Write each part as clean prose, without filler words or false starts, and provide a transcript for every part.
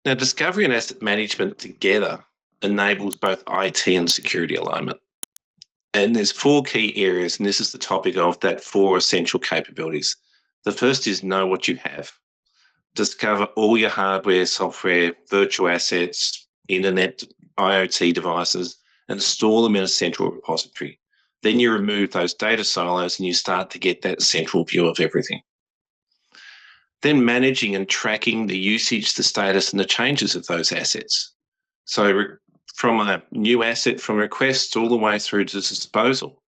Now, discovery and asset management together enables both IT and security alignment. And there's 4 key areas, and this is the topic of that 4 essential capabilities. The first is know what you have. Discover all your hardware, software, virtual assets, internet, IoT devices, and store them in a central repository. Then you remove those data silos and you start to get that central view of everything. Then managing and tracking the usage, the status, and the changes of those assets. So from a new asset, from request all the way through to disposal.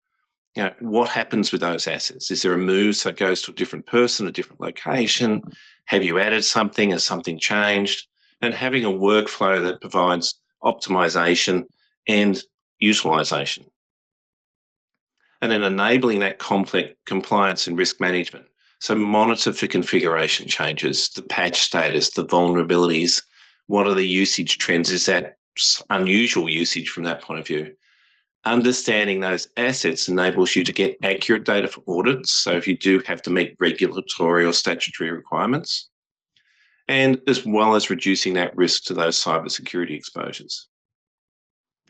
What happens with those assets? Is there a move so it goes to a different person, a different location? Have you added something? Has something changed? And having a workflow that provides optimization and utilization. And then enabling that complex compliance and risk management. So monitor for configuration changes, the patch status, the vulnerabilities. What are the usage trends? Is that unusual usage from that point of view? Understanding those assets enables you to get accurate data for audits. So if you do have to meet regulatory or statutory requirements, and as well as reducing that risk to those cybersecurity exposures.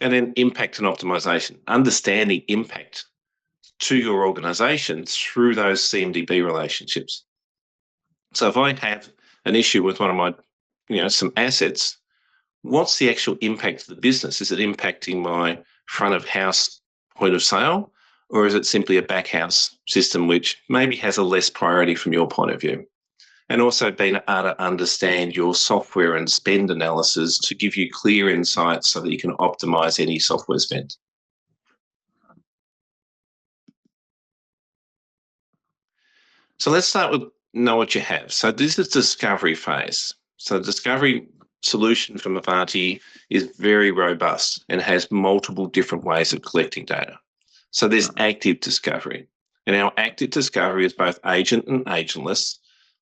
And then impact and optimization, understanding impact to your organization through those CMDB relationships. So if I have an issue with one of my, some assets, what's the actual impact to the business? Is it impacting my front of house point of sale, or is it simply a back house system which maybe has a less priority from your point of view? And also being able to understand your software and spend analysis to give you clear insights so that you can optimize any software spend. So let's start with know what you have. So this is discovery phase. So discovery solution from Ivanti is very robust and has multiple different ways of collecting data. So there's active discovery. And our active discovery is both agent and agentless.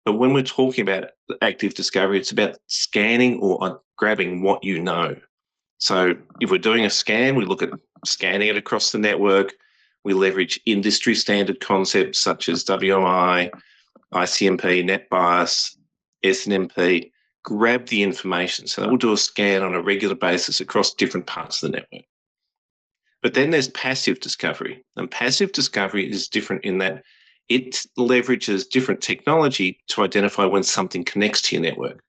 But when we're talking about active discovery, it's about scanning or grabbing what you know. So if we're doing a scan, we look at scanning it across the network. We leverage industry standard concepts such as WMI, ICMP, NetBIOS, SNMP, grab the information. So we'll do a scan on a regular basis across different parts of the network. But then there's passive discovery. And passive discovery is different in that it leverages different technology to identify when something connects to your network.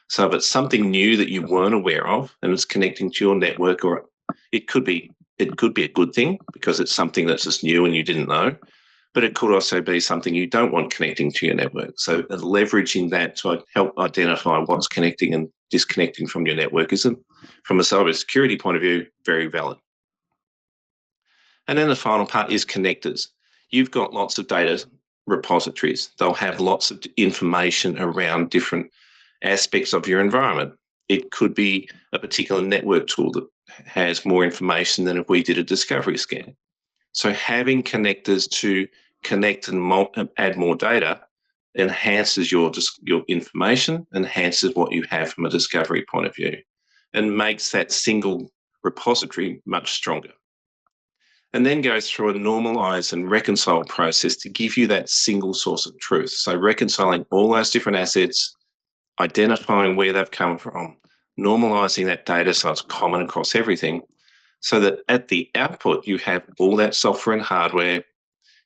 So if it's something new that you weren't aware of and it's connecting to your network, or it could be a good thing because it's something that's just new and you didn't know, but it could also be something you don't want connecting to your network. So leveraging that to help identify what's connecting and disconnecting from your network is, from a cybersecurity point of view, very valid. And then the final part is connectors. You've got lots of data repositories. They'll have lots of information around different aspects of your environment. It could be a particular network tool that has more information than if we did a discovery scan. So having connectors to connect and add more data enhances your information, enhances what you have from a discovery point of view, and makes that single repository much stronger. And then goes through a normalize and reconcile process to give you that single source of truth. So reconciling all those different assets, identifying where they've come from, normalizing that data so it's common across everything, so that at the output you have all that software and hardware.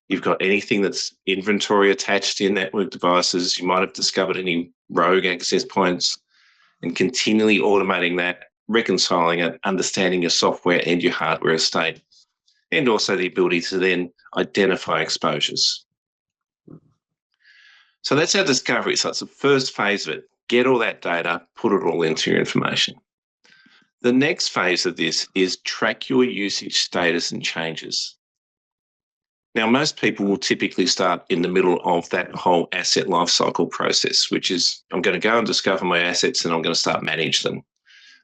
You've got anything that's inventory attached in network devices. You might have discovered any rogue access points, and continually automating that, reconciling it, understanding your software and your hardware estate, and also the ability to then identify exposures. So that's our discovery. So it's the first phase of it. Get all that data, put it all into your information. The next phase of this is track your usage status and changes. Now, most people will typically start in the middle of that whole asset lifecycle process, which is I'm going to go and discover my assets and I'm going to start manage them.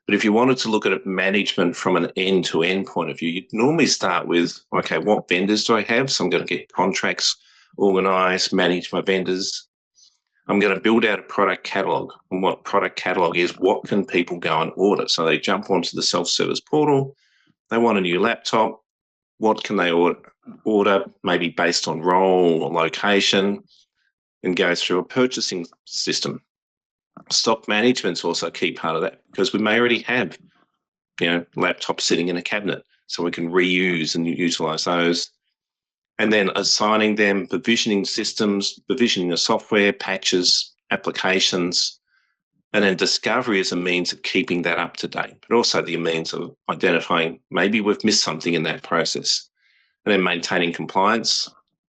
But if you wanted to look at management from an end-to-end point of view, you'd normally start with, okay, what vendors do I have? So I'm going to get contracts organised, manage my vendors. I'm going to build out a product catalog. And what product catalog is, what can people go and order? So they jump onto the self-service portal. They want a new laptop. What can they order, maybe based on role or location, and go through a purchasing system. Stock management's also a key part of that, because we may already have, laptops sitting in a cabinet, so we can reuse and utilize those. And then assigning them, provisioning systems, provisioning the software, patches, applications, and then discovery is a means of keeping that up to date, but also the means of identifying maybe we've missed something in that process. And then maintaining compliance.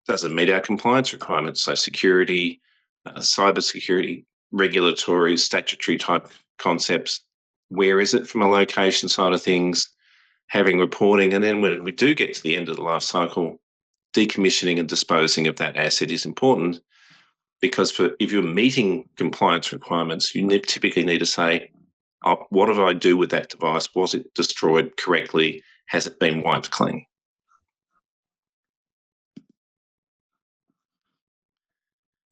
Does it meet our compliance requirements? So security, cybersecurity, regulatory, statutory type concepts. Where is it from a location side of things? Having reporting. And then when we do get to the end of the life cycle, decommissioning and disposing of that asset is important, because if you're meeting compliance requirements, you typically need to say, what did I do with that device? Was it destroyed correctly? Has it been wiped clean?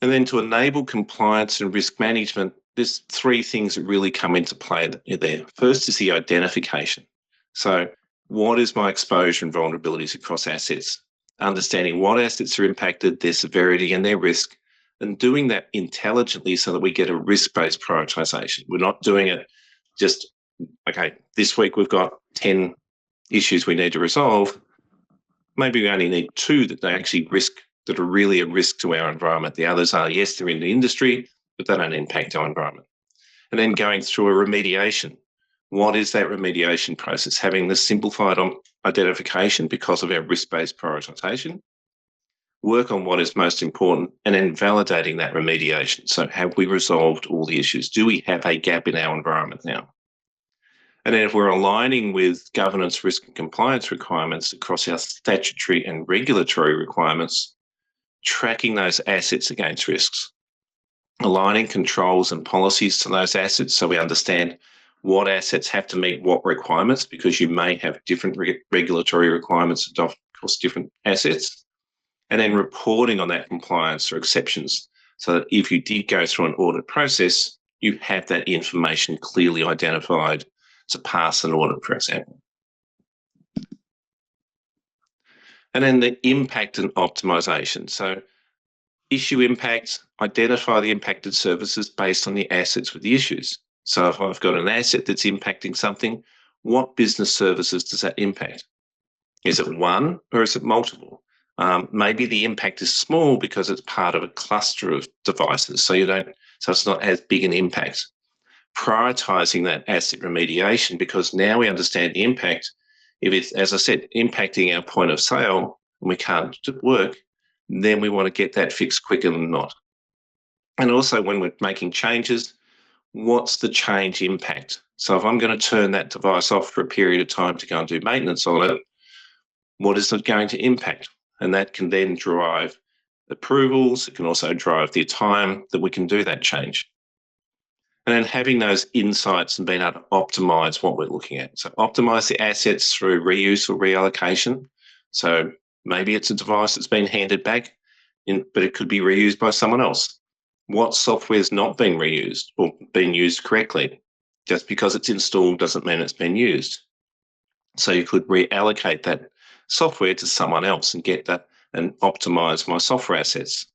And then to enable compliance and risk management, there's three things that really come into play there. First is the identification. So what is my exposure and vulnerabilities across assets? Understanding what assets are impacted, their severity and their risk, and doing that intelligently so that we get a risk-based prioritization. We're not doing it just, okay, this week we've got 10 issues we need to resolve. Maybe we only need 2 that they actually that are really a risk to our environment. The others are, yes, they're in the industry, but they don't impact our environment. And then going through a remediation. What is that remediation process? Having the simplified identification because of our risk-based prioritization. Work on what is most important, and then validating that remediation. So have we resolved all the issues? Do we have a gap in our environment now? And then if we're aligning with governance, risk and compliance requirements across our statutory and regulatory requirements, tracking those assets against risks, aligning controls and policies to those assets so we understand what assets have to meet what requirements, because you may have different regulatory requirements across different assets, and then reporting on that compliance or exceptions so that if you did go through an audit process, you have that information clearly identified to pass an audit, for example. And then the impact and optimization. So issue impacts, identify the impacted services based on the assets with the issues. So if I've got an asset that's impacting something, what business services does that impact? Is it one or is it multiple? Maybe the impact is small because it's part of a cluster of devices, so it's not as big an impact. Prioritizing that asset remediation, because now we understand the impact. If it's, as I said, impacting our point of sale and we can't work, then we want to get that fixed quicker than not. And also when we're making changes, what's the change impact? So if I'm going to turn that device off for a period of time to go and do maintenance on it, what is it going to impact? And that can then drive approvals. It can also drive the time that we can do that change. And then having those insights and being able to optimize what we're looking at. So optimize the assets through reuse or reallocation. So maybe it's a device that's been handed back, but it could be reused by someone else. What software is not being reused or being used correctly? Just because it's installed doesn't mean it's been used. So you could reallocate that software to someone else and get that and optimize my software assets.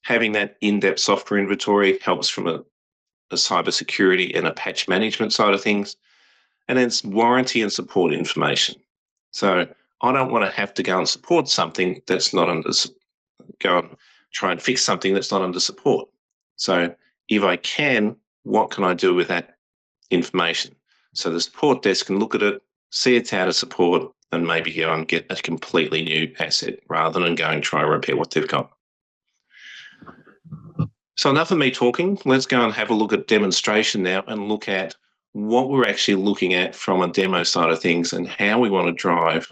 Having that in-depth software inventory helps from a cybersecurity and a patch management side of things. And then it's warranty and support information. So I don't want to have to go and support something that's not go and try and fix something that's not under support. So if I can, what can I do with that information? So the support desk can look at it, see it's out of support, and maybe go and get a completely new asset rather than go and try and repair what they've got. So enough of me talking. Let's go and have a look at demonstration now and look at what we're actually looking at from a demo side of things and how we want to drive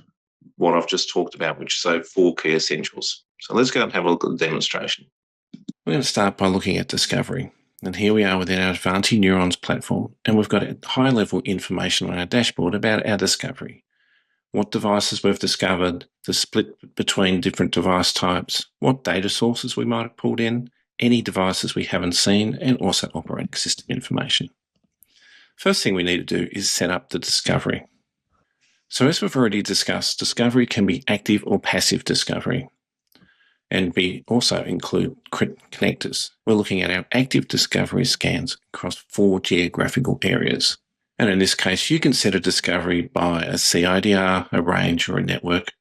what I've just talked about, which is those 4 key essentials. So let's go and have a look at the demonstration. We're going to start by looking at discovery. And here we are within our Ivanti Neurons platform, and we've got high-level information on our dashboard about our discovery. What devices we've discovered, the split between different device types, what data sources we might have pulled in, any devices we haven't seen, and also operating system information. First thing we need to do is set up the discovery. So as we've already discussed, discovery can be active or passive discovery. And we also include connectors. We're looking at our active discovery scans across 4 geographical areas. And in this case, you can set a discovery by a CIDR, a range, or a network.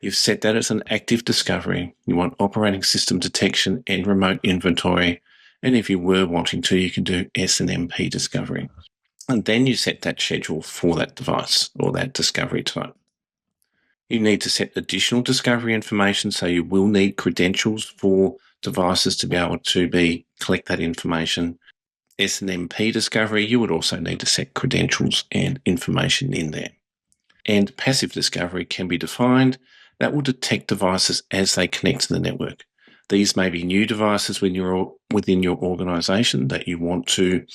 You've set that as an active discovery. You want operating system detection and remote inventory. And if you were wanting to, you can do SNMP discovery. And then you set that schedule for that device or that discovery type. You need to set additional discovery information, so you will need credentials for devices to be able to collect that information. SNMP discovery, you would also need to set credentials and information in there. And passive discovery can be defined. That will detect devices as they connect to the network. These may be new devices within your organization that you want to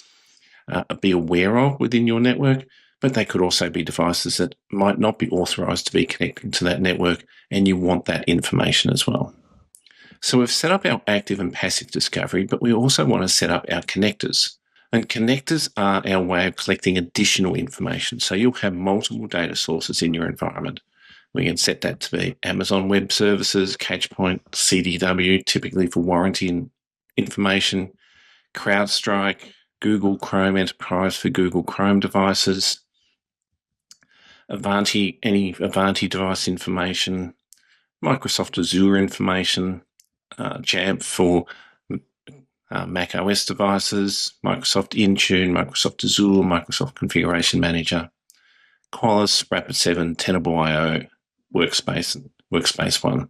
be aware of within your network, but they could also be devices that might not be authorized to be connected to that network, and you want that information as well. So we've set up our active and passive discovery, but we also want to set up our connectors. And connectors are our way of collecting additional information. So you'll have multiple data sources in your environment. We can set that to be Amazon Web Services, Catchpoint, CDW, typically for warranty information, CrowdStrike, Google Chrome Enterprise for Google Chrome devices, Ivanti, any Ivanti device information, Microsoft Azure information, Jamf for Mac OS devices, Microsoft Intune, Microsoft Azure, Microsoft Configuration Manager, Qualys, Rapid7, Tenable.io, Workspace ONE.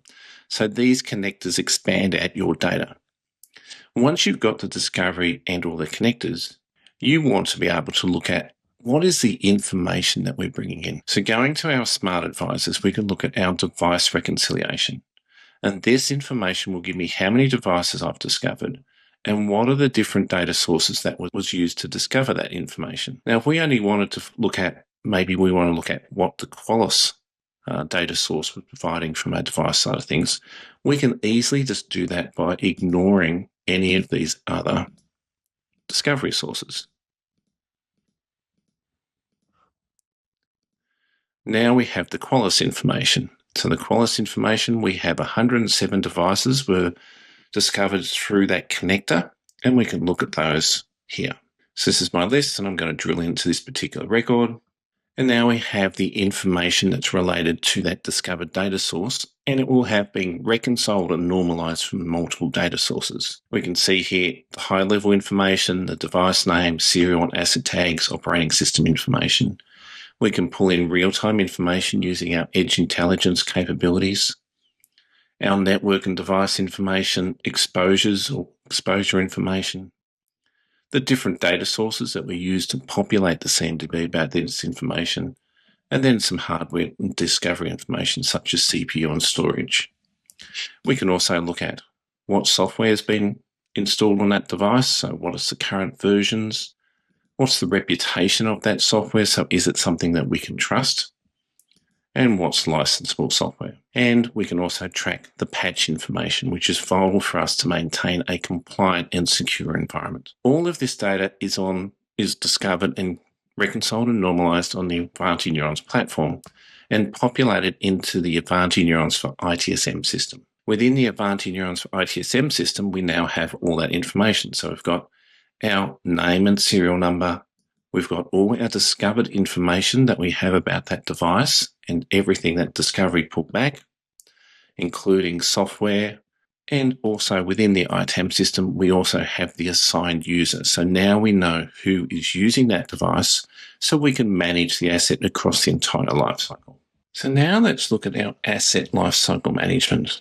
So these connectors expand at your data. Once you've got the discovery and all the connectors, you want to be able to look at what is the information that we're bringing in. So going to our smart advisors, we can look at our device reconciliation. And this information will give me how many devices I've discovered and what are the different data sources that was used to discover that information. Now, if we only wanted to look at, maybe we want to look at what the Qualys data source was providing from our device side of things, we can easily just do that by ignoring any of these other discovery sources. Now we have the Qualys information. So the Qualys information, we have 107 devices were discovered through that connector, and we can look at those here. So this is my list, and I'm going to drill into this particular record. And now we have the information that's related to that discovered data source, and it will have been reconciled and normalized from multiple data sources. We can see here the high-level information, the device name, serial and asset tags, operating system information. We can pull in real-time information using our edge intelligence capabilities, our network and device information, exposures or exposure information, the different data sources that we use to populate the CMDB about this information, and then some hardware and discovery information such as CPU and storage. We can also look at what software has been installed on that device, so what is the current versions, what's the reputation of that software, so is it something that we can trust, and what's licensable software. And we can also track the patch information, which is vital for us to maintain a compliant and secure environment. All of this data is discovered and reconciled and normalized on the Ivanti Neurons platform and populated into the Ivanti Neurons for ITSM system. Within the Ivanti Neurons for ITSM system, we now have all that information. So we've got our name and serial number. We've got all our discovered information that we have about that device and everything that discovery put back, including software. And also within the ITAM system, we also have the assigned user. So now we know who is using that device so we can manage the asset across the entire lifecycle. So now let's look at our asset lifecycle management.